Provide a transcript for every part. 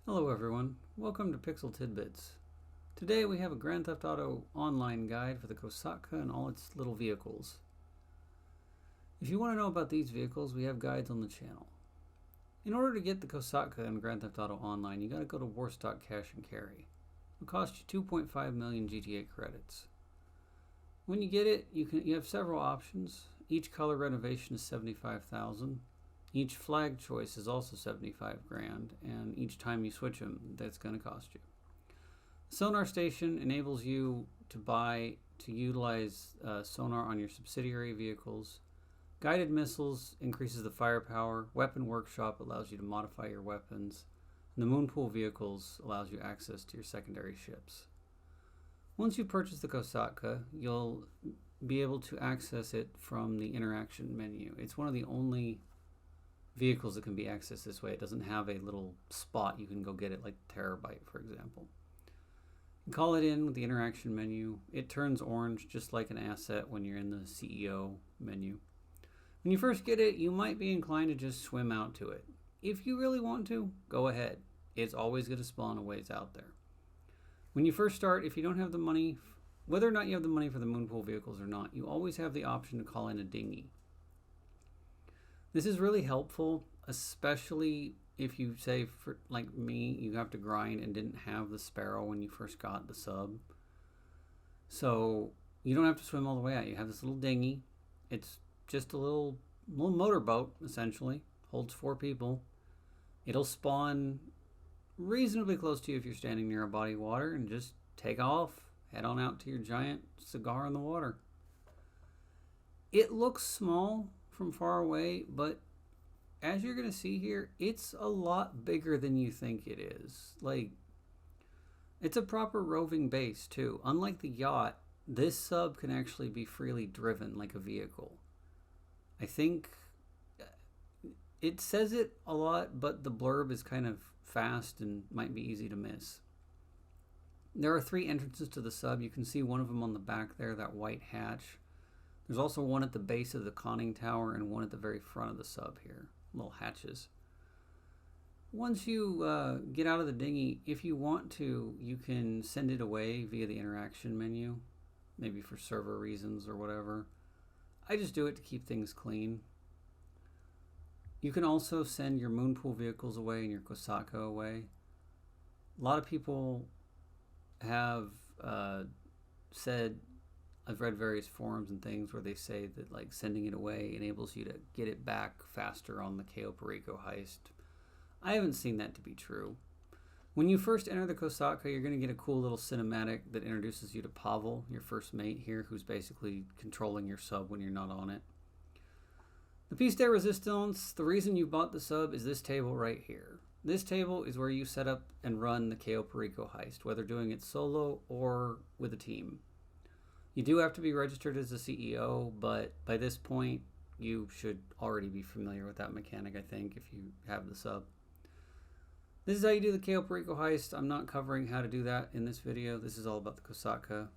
Hello everyone, welcome to Pixel Tidbits. Today we have a Grand Theft Auto online guide for the Kosatka and all its little vehicles. If you want to know about these vehicles, we have guides on the channel. In order to get the Kosatka and Grand Theft Auto Online, you gotta go to Warstock Cash and Carry. It'll cost you 2.5 million GTA credits. When you get it, you have several options. Each color renovation is 75,000. Each flag choice is also 75 grand, and each time you switch them, that's going to cost you. Sonar Station enables you to utilize sonar on your subsidiary vehicles. Guided Missiles increases the firepower. Weapon Workshop allows you to modify your weapons. And the Moonpool Vehicles allows you access to your secondary ships. Once you purchase the Kosatka, you'll be able to access it from the interaction menu. It's one of the only vehicles that can be accessed this way. It doesn't have a little spot you can go get it, like Terabyte, for example. You call it in with the interaction menu. It turns orange just like an asset when you're in the CEO menu. When you first get it, you might be inclined to just swim out to it. If you really want to, go ahead. It's always going to spawn a ways out there. When you first start, if you don't have the money, whether or not you have the money for the Moonpool vehicles or not, you always have the option to call in a dinghy. This is really helpful, especially if you say, like me, you have to grind and didn't have the Sparrow when you first got the sub. So you don't have to swim all the way out. You have this little dinghy. It's just a little motorboat, essentially. Holds 4 people. It'll spawn reasonably close to you if you're standing near a body of water, and just take off, head on out to your giant cigar in the water. It looks small from far away, but as you're going to see here, it's a lot bigger than you think it is. Like, it's a proper roving base too. Unlike the yacht, this sub can actually be freely driven like a vehicle. I think it says it a lot, but the blurb is kind of fast and might be easy to miss. There are 3 entrances to the sub. You can see one of them on the back there, that white hatch. There's also one at the base of the conning tower and one at the very front of the sub here. Little hatches. Once you get out of the dinghy, if you want to, you can send it away via the interaction menu. Maybe for server reasons or whatever. I just do it to keep things clean. You can also send your Moonpool vehicles away and your Kosatka away. A lot of people have said, I've read various forums and things where they say that like sending it away enables you to get it back faster on the Cayo Perico heist. I haven't seen that to be true. When you first enter the Kosatka, you're going to get a cool little cinematic that introduces you to Pavel, your first mate here, who's basically controlling your sub when you're not on it. The piece de resistance, the reason you bought the sub is this table right here. This table is where you set up and run the Cayo Perico heist, whether doing it solo or with a team. You do have to be registered as a CEO, but by this point, you should already be familiar with that mechanic, I think, if you have the sub. This is how you do the Cayo Perico heist. I'm not covering how to do that in this video. This is all about the Kosatka.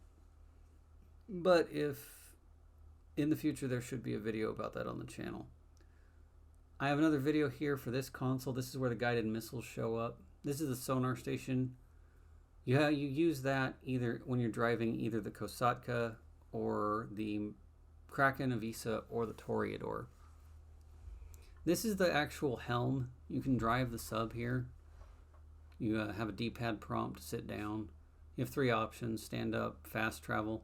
But if in the future, there should be a video about that on the channel. I have another video here for this console. This is where the guided missiles show up. This is the sonar station. You use that either when you're driving either the Kosatka or the Kraken, Avisa, or the Toreador. This is the actual helm. You can drive the sub here. You have a D-pad prompt to sit down. You have 3 options: stand up, fast travel.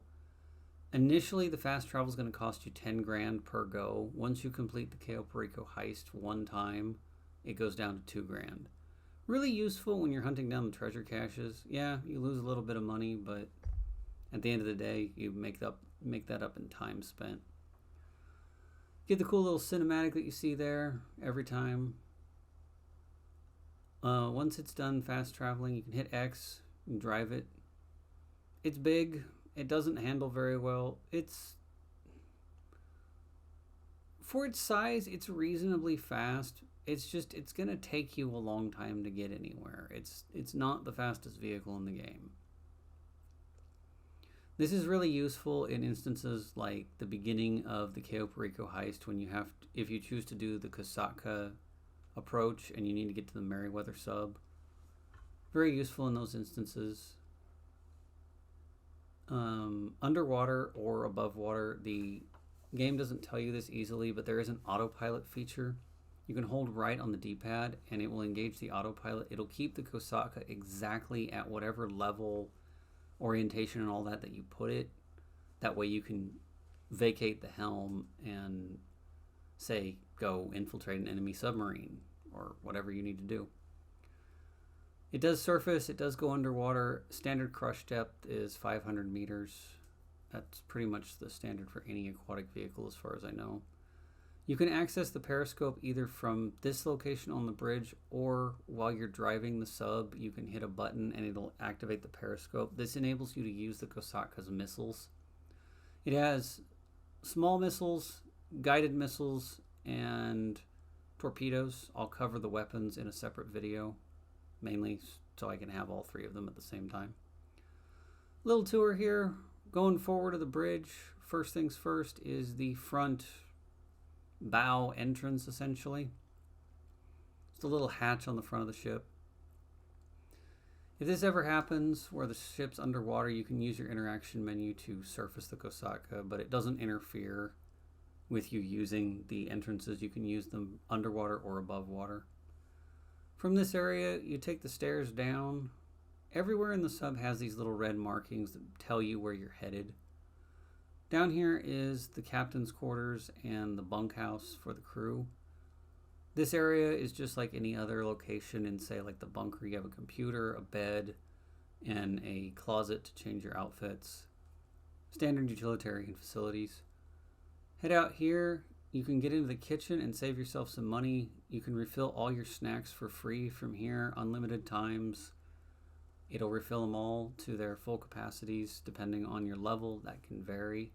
Initially, the fast travel is going to cost you 10 grand per go. Once you complete the Cayo Perico heist one time, it goes down to 2 grand. Really useful when you're hunting down the treasure caches. Yeah, you lose a little bit of money, but at the end of the day, you make that up in time spent. Get the cool little cinematic that you see there every time. Once it's done fast traveling, you can hit X and drive it. It's big. It doesn't handle very well. For its size, it's reasonably fast. It's going to take you a long time to get anywhere. It's not the fastest vehicle in the game. This is really useful in instances like the beginning of the Cayo Perico heist, when you have to, if you choose to do the Kosatka approach and you need to get to the Merryweather sub. Very useful in those instances. Underwater or above water, the game doesn't tell you this easily, but there is an autopilot feature. You can hold right on the D-pad and it will engage the autopilot. It'll keep the Kosatka exactly at whatever level, orientation and all that you put it. That way you can vacate the helm and say go infiltrate an enemy submarine or whatever you need to do. It does surface, it does go underwater. Standard crush depth is 500 meters. That's pretty much the standard for any aquatic vehicle as far as I know. You can access the periscope either from this location on the bridge or while you're driving the sub, you can hit a button and it'll activate the periscope. This enables you to use the Kosatka's missiles. It has small missiles, guided missiles, and torpedoes. I'll cover the weapons in a separate video, mainly so I can have all three of them at the same time. Little tour here. Going forward to the bridge, first things first is the front bow entrance, essentially. It's a little hatch on the front of the ship. If this ever happens where the ship's underwater, you can use your interaction menu to surface the Kosatka, but it doesn't interfere with you using the entrances. You can use them underwater or above water. From this area, you take the stairs down. Everywhere in the sub has these little red markings that tell you where you're headed. Down here is the captain's quarters and the bunkhouse for the crew. This area is just like any other location in, say, like the bunker. You have a computer, a bed, and a closet to change your outfits. Standard utilitarian facilities. Head out here. You can get into the kitchen and save yourself some money. You can refill all your snacks for free from here, unlimited times. It'll refill them all to their full capacities depending on your level. That can vary.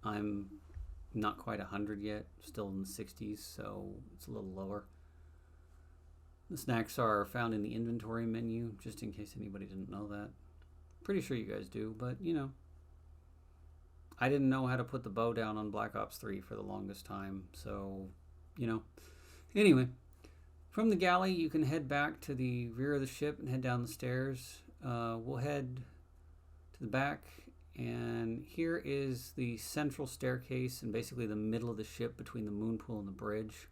I'm not quite 100 yet, still in the 60s, so it's a little lower. The snacks are found in the inventory menu, just in case anybody didn't know that. Pretty sure you guys do, but you know. I didn't know how to put the bow down on Black Ops 3 for the longest time, so, you know. Anyway, from the galley, you can head back to the rear of the ship and head down the stairs. We'll head to the back, and here is the central staircase and basically the middle of the ship between the moon pool and the bridge.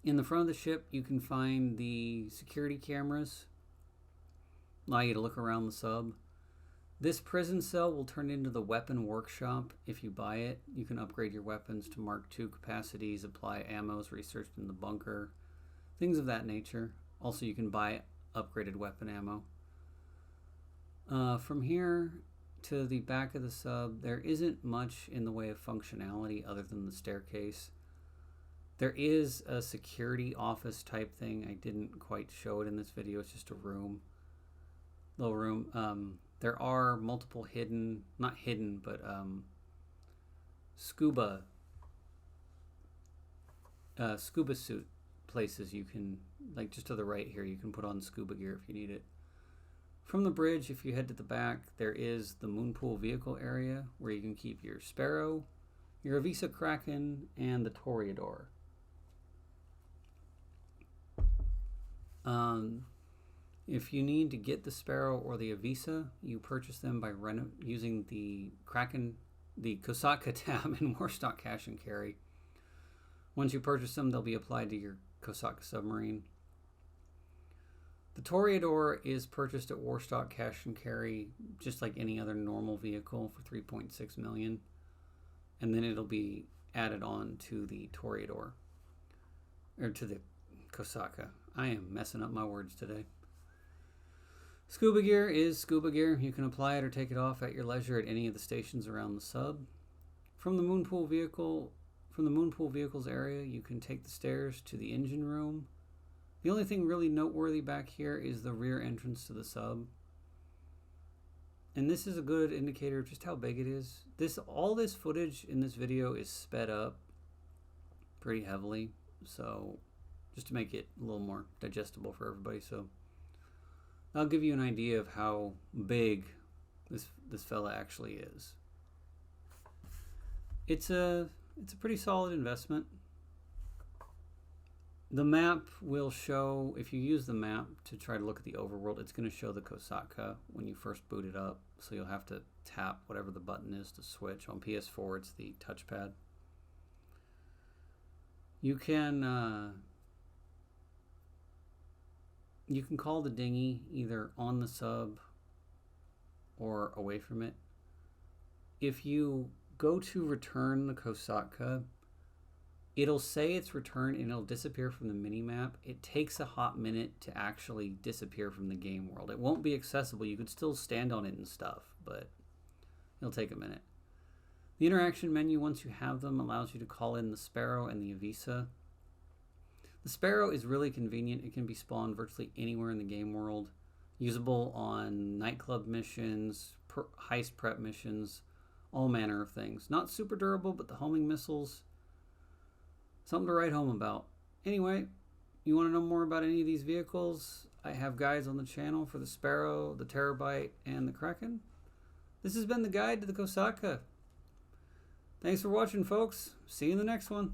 In the front of the ship, you can find the security cameras, allow you to look around the sub. This prison cell will turn into the weapon workshop if you buy it. You can upgrade your weapons to Mark II capacities, apply ammos researched in the bunker, things of that nature. Also, you can buy upgraded weapon ammo. From here to the back of the sub, there isn't much in the way of functionality other than the staircase. There is a security office type thing. I didn't quite show it in this video. It's just a room, little room. There are multiple hidden, not hidden, but scuba suit places you can, like just to the right here, you can put on scuba gear if you need it. From the bridge, if you head to the back, there is the Moonpool vehicle area where you can keep your Sparrow, your Avisa Kraken, and the Toreador. If you need to get the Sparrow or the Avisa, you purchase them by using the Kraken, the Kosatka tab in Warstock Cash and Carry. Once you purchase them, they'll be applied to your Kosatka submarine. The Toreador is purchased at Warstock Cash and Carry, just like any other normal vehicle, for $3.6 million, and then it'll be added on to the Toreador, or to the Kosatka. I am messing up my words today. Scuba gear is scuba gear. You can apply it or take it off at your leisure at any of the stations around the sub. From the Moonpool vehicles area, you can take the stairs to the engine room. The only thing really noteworthy back here is the rear entrance to the sub. And this is a good indicator of just how big it is. All this footage in this video is sped up pretty heavily, so just to make it a little more digestible for everybody. So I'll give you an idea of how big this fella actually is. It's a pretty solid investment. The map will show, if you use the map to try to look at the overworld, it's going to show the Kosatka when you first boot it up. So you'll have to tap whatever the button is to switch. On PS4, it's the touchpad. You can call the dinghy either on the sub or away from it. If you go to return the Kosatka, it'll say it's returned and it'll disappear from the mini-map. It takes a hot minute to actually disappear from the game world. It won't be accessible. You could still stand on it and stuff, but it'll take a minute. The interaction menu, once you have them, allows you to call in the Sparrow and the Avisa. The Sparrow is really convenient. It can be spawned virtually anywhere in the game world. Usable on nightclub missions, heist prep missions, all manner of things. Not super durable, but the homing missiles, something to write home about. Anyway, you want to know more about any of these vehicles? I have guides on the channel for the Sparrow, the Terabyte, and the Kraken. This has been the guide to the Kosatka. Thanks for watching, folks. See you in the next one.